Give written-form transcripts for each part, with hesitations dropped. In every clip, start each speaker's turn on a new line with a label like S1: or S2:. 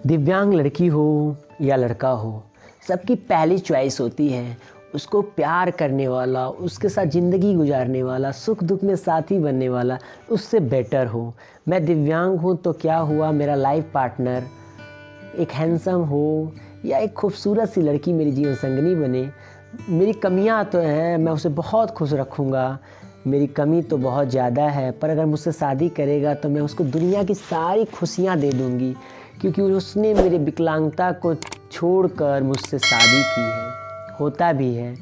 S1: दिव्यांग लड़की हो या लड़का हो, सबकी पहली चॉइस होती है उसको प्यार करने वाला, उसके साथ ज़िंदगी गुजारने वाला, सुख दुख में साथी बनने वाला उससे बेटर हो। मैं दिव्यांग हूँ तो क्या हुआ, मेरा लाइफ पार्टनर एक हैंडसम हो या एक खूबसूरत सी लड़की मेरी जीवन संगनी बने। मेरी कमियाँ तो हैं, मैं उसे बहुत खुश रखूँगा। मेरी कमी तो बहुत ज़्यादा है, पर अगर मुझसे शादी करेगा तो मैं उसको दुनिया की सारी खुशियाँ दे दूँगी, क्योंकि उसने मेरी विकलांगता को छोड़कर मुझसे शादी की है। होता भी है,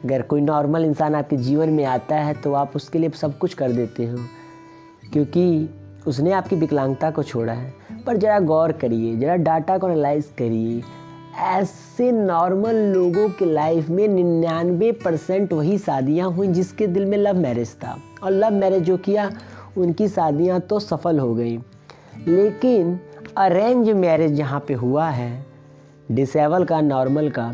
S1: अगर कोई नॉर्मल इंसान आपके जीवन में आता है तो आप उसके लिए सब कुछ कर देते हो, क्योंकि उसने आपकी विकलांगता को छोड़ा है। पर ज़रा गौर करिए, ज़रा डाटा को एनालाइज करिए। ऐसे नॉर्मल लोगों के लाइफ में 99% वही शादियाँ हुई जिसके दिल में लव मैरिज था, और लव मैरिज जो किया उनकी शादियाँ तो सफल हो गई। लेकिन अरेंज मैरिज जहाँ पे हुआ है, डिसेबल का, नॉर्मल का,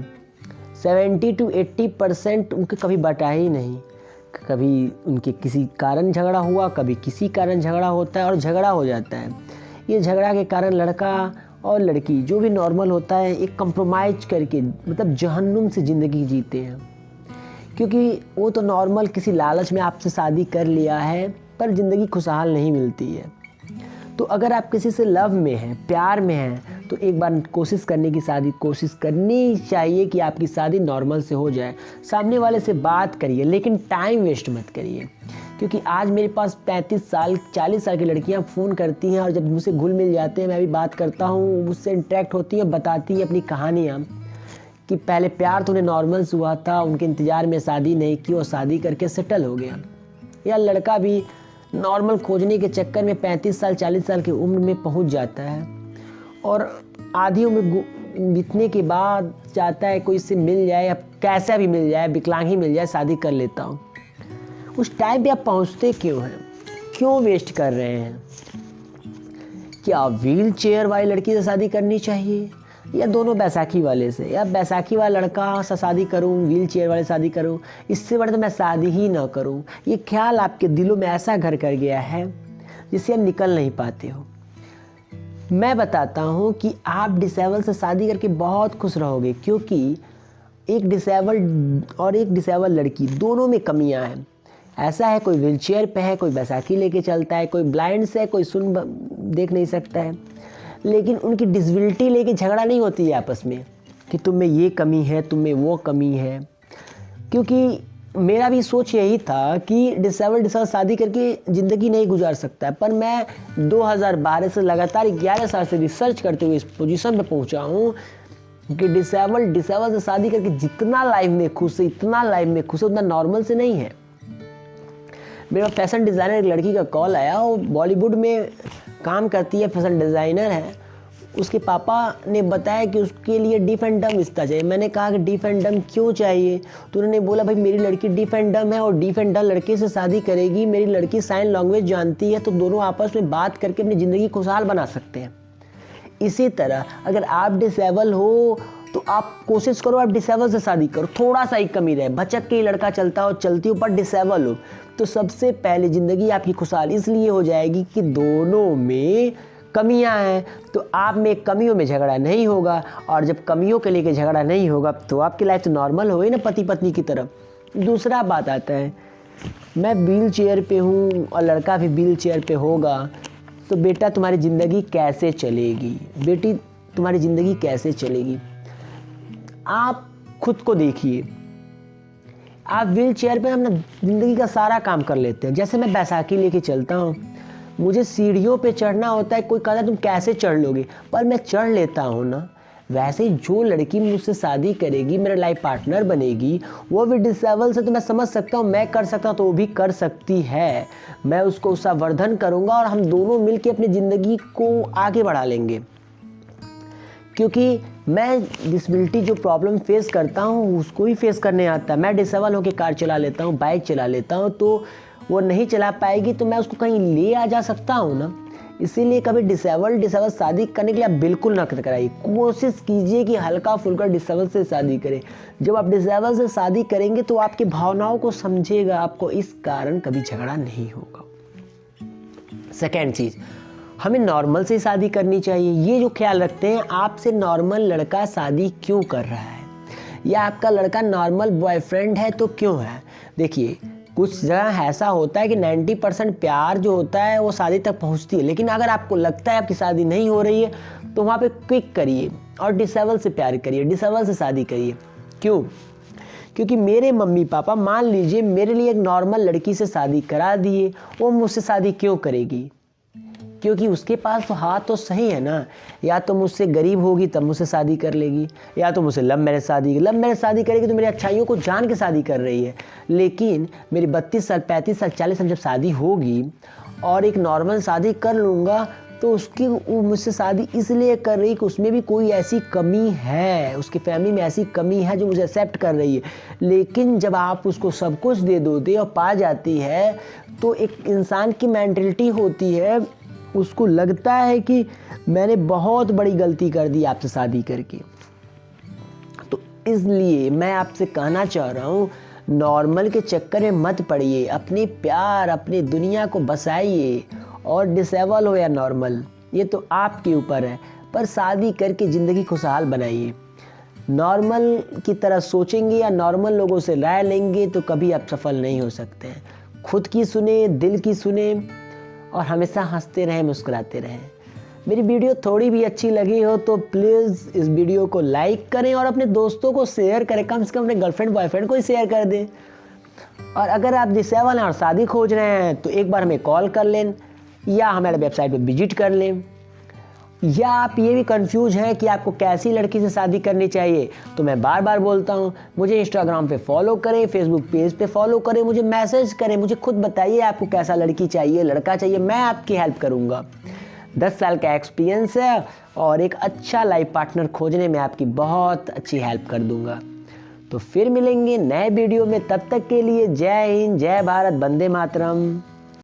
S1: 70 to 80% उनके कभी बटा ही नहीं। कभी उनके किसी कारण झगड़ा हुआ, कभी किसी कारण झगड़ा होता है और झगड़ा हो जाता है। ये झगड़ा के कारण लड़का और लड़की जो भी नॉर्मल होता है एक कंप्रोमाइज करके, मतलब जहन्नुम से ज़िंदगी जीते हैं, क्योंकि वो तो नॉर्मल किसी लालच में आपसे शादी कर लिया है, पर ज़िंदगी खुशहाल नहीं मिलती है। तो अगर आप किसी से लव में हैं, प्यार में हैं, तो एक बार कोशिश करनी चाहिए कि आपकी शादी नॉर्मल से हो जाए। सामने वाले से बात करिए, लेकिन टाइम वेस्ट मत करिए, क्योंकि आज मेरे पास 35 साल 40 साल की लड़कियां फ़ोन करती हैं, और जब मुझसे घुल मिल जाते हैं, मैं भी बात करता हूँ, मुझसे इंटरेक्ट होती हैं, बताती हैं अपनी कहानियाँ कि पहले प्यार तो उन्हें नॉर्मल से हुआ था, उनके इंतज़ार में शादी नहीं की और शादी करके सेटल हो गया। या लड़का भी नॉर्मल खोजने के चक्कर में 35 साल 40 साल की उम्र में पहुंच जाता है, और आधी उम्र बीतने के बाद चाहता है कोई से मिल जाए, या कैसा भी मिल जाए, विकलांग ही मिल जाए, शादी कर लेता हूँ। उस टाइम पे आप पहुँचते क्यों हैं, क्यों वेस्ट कर रहे हैं? क्या व्हील चेयर वाली लड़की से शादी करनी चाहिए, या दोनों बैसाखी वाले से, या बैसाखी वाला लड़का से शादी करूं, व्हील चेयर वाले शादी करूं, इससे बड़े तो मैं शादी ही ना करूं? ये ख्याल आपके दिलों में ऐसा घर कर गया है जिससे आप निकल नहीं पाते हो। मैं बताता हूं कि आप डिसेबल से शादी करके बहुत खुश रहोगे, क्योंकि एक डिसेबल और एक डिसेबल लड़की दोनों में कमियां हैं। ऐसा है, कोई व्हील चेयर पे है, कोई बैसाखी लेके चलता है, कोई ब्लाइंड से है, कोई देख नहीं सकता है, लेकिन उनकी डिसेबिलिटी लेके झगड़ा नहीं होती है आपस में कि तुम में ये कमी है, तुम में वो कमी है। क्योंकि मेरा भी सोच यही था कि डिसेबल शादी करके ज़िंदगी नहीं गुजार सकता है, पर मैं 2012 से लगातार 11 साल से रिसर्च करते हुए इस पोजीशन पे पहुंचा हूँ कि डिसेबल से शादी करके जितना लाइफ में खुश है, इतना लाइफ में खुश है, उतना नॉर्मल से नहीं है। मेरा फैशन डिज़ाइनर एक लड़की का कॉल आया, वो बॉलीवुड में काम करती है, फैशन डिज़ाइनर है। उसके पापा ने बताया कि उसके लिए डीफ एंड डम रिश्ता चाहिए। मैंने कहा कि डीफ एंड डम क्यों चाहिए? तो उन्होंने बोला, भाई मेरी लड़की डीफ एंड डम है और डीफ एंड डम लड़के से शादी करेगी, मेरी लड़की साइन लैंग्वेज जानती है, तो दोनों आपस में बात करके अपनी ज़िंदगी खुशहाल बना सकते हैं। इसी तरह अगर आप डिसेबल हो तो आप कोशिश करो, आप डिसेबल से शादी करो, थोड़ा सा ही कमी रहे, भचक के लड़का चलता हो, चलती हो, पर डिसेबल हो, तो सबसे पहले ज़िंदगी आपकी खुशहाल इसलिए हो जाएगी कि दोनों में कमियां हैं। तो आप में कमियों में झगड़ा नहीं होगा, और जब कमियों के लेके झगड़ा नहीं होगा तो आपकी लाइफ तो नॉर्मल होगी ना, पति पत्नी की तरफ। दूसरा बात आता है, मैं व्हील चेयर पे हूँ और लड़का भी व्हील चेयर पे होगा, तो बेटा तुम्हारी ज़िंदगी कैसे चलेगी, बेटी तुम्हारी ज़िंदगी कैसे चलेगी? आप खुद को देखिए। आप व्हील चेयर पे अपना ज़िंदगी का सारा काम कर लेते हैं। जैसे मैं बैसाखी लेके चलता हूँ, मुझे सीढ़ियों पे चढ़ना होता है, कोई कहता है तुम कैसे चढ़ लोगे, पर मैं चढ़ लेता हूँ ना। वैसे ही जो लड़की मुझसे शादी करेगी, मेरा लाइफ पार्टनर बनेगी, वो भी डिसेबल से, तो मैं समझ सकता हूँ, मैं कर सकता हूँ तो वो भी कर सकती है। मैं उसको संवर्धन करूँगा और हम दोनों मिल के अपनी ज़िंदगी को आगे बढ़ा लेंगे। क्योंकि मैं डिसेबिलिटी जो प्रॉब्लम फेस करता हूँ उसको ही फेस करने आता है। मैं डिसेबल होकर कार चला लेता हूँ, बाइक चला लेता हूँ, तो वो नहीं चला पाएगी तो मैं उसको कहीं ले आ जा सकता हूँ ना। इसीलिए कभी डिसेबल शादी करने के लिए आप बिल्कुल ना कराइए। कोशिश कीजिए कि हल्का फुल्का डिसेबल से शादी करें। जब आप डिसेबल से शादी करेंगे तो आपकी भावनाओं को समझेगा, आपको इस कारण कभी झगड़ा नहीं होगा। सेकेंड चीज़, हमें नॉर्मल से शादी करनी चाहिए। ये जो ख्याल रखते हैं आपसे नॉर्मल लड़का शादी क्यों कर रहा है, या आपका लड़का नॉर्मल बॉयफ्रेंड है तो क्यों है। देखिए कुछ जगह ऐसा होता है कि 90% प्यार जो होता है वो शादी तक पहुंचती है, लेकिन अगर आपको लगता है आपकी शादी नहीं हो रही है तो वहाँ पे क्विक करिए और डिसेबल से प्यार करिए, डिसेबल से शादी करिए। क्यों? क्योंकि मेरे मम्मी पापा मान लीजिए मेरे लिए एक नॉर्मल लड़की से शादी करा दिए, वो मुझसे शादी क्यों करेगी? क्योंकि उसके पास तो हाथ तो सही है ना, या तो मुझसे गरीब होगी तब मुझसे शादी कर लेगी, या तो मुझसे लव मैरिज शादी करेगी तो मेरी अच्छाइयों को जान के शादी कर रही है। लेकिन मेरी 32 साल 35 साल 40 साल जब शादी होगी और एक नॉर्मल शादी कर लूँगा तो उसकी वो मुझसे शादी इसलिए कर रही कि उसमें भी कोई ऐसी कमी है, उसकी फैमिली में ऐसी कमी है जो मुझे एक्सेप्ट कर रही है। लेकिन जब आप उसको सब कुछ दे दोगे और पा जाती है तो एक इंसान की मेंटलिटी होती है, उसको लगता है कि मैंने बहुत बड़ी गलती कर दी आपसे शादी करके। तो इसलिए मैं आपसे कहना चाह रहा हूँ नॉर्मल के चक्कर में मत पड़िए, अपने प्यार अपनी दुनिया को बसाइए। और डिसेबल हो या नॉर्मल ये तो आपके ऊपर है, पर शादी करके ज़िंदगी खुशहाल बनाइए। नॉर्मल की तरह सोचेंगे या नॉर्मल लोगों से राय लेंगे तो कभी आप सफल नहीं हो सकते हैं। खुद की सुने, दिल की सुने और हमेशा हंसते रहें, मुस्कुराते रहें। मेरी वीडियो थोड़ी भी अच्छी लगी हो तो प्लीज़ इस वीडियो को लाइक करें और अपने दोस्तों को शेयर करें, कम से कम अपने गर्लफ्रेंड बॉयफ्रेंड को ही शेयर कर दें। और अगर आप डिसेबल हैं और शादी खोज रहे हैं तो एक बार हमें कॉल कर लें या हमारे वेबसाइट पर विजिट कर लें। या आप ये भी कंफ्यूज हैं कि आपको कैसी लड़की से शादी करनी चाहिए, तो मैं बार बार बोलता हूँ मुझे इंस्टाग्राम पे फॉलो करें, फेसबुक पेज पे फॉलो करें, मुझे मैसेज करें, मुझे खुद बताइए आपको कैसा लड़की चाहिए, लड़का चाहिए, मैं आपकी हेल्प करूँगा। 10 साल का एक्सपीरियंस है और एक अच्छा लाइफ पार्टनर खोजने में आपकी बहुत अच्छी हेल्प कर दूँगा। तो फिर मिलेंगे नए वीडियो में, तब तक के लिए जय हिंद, जय भारत, वंदे मातरम।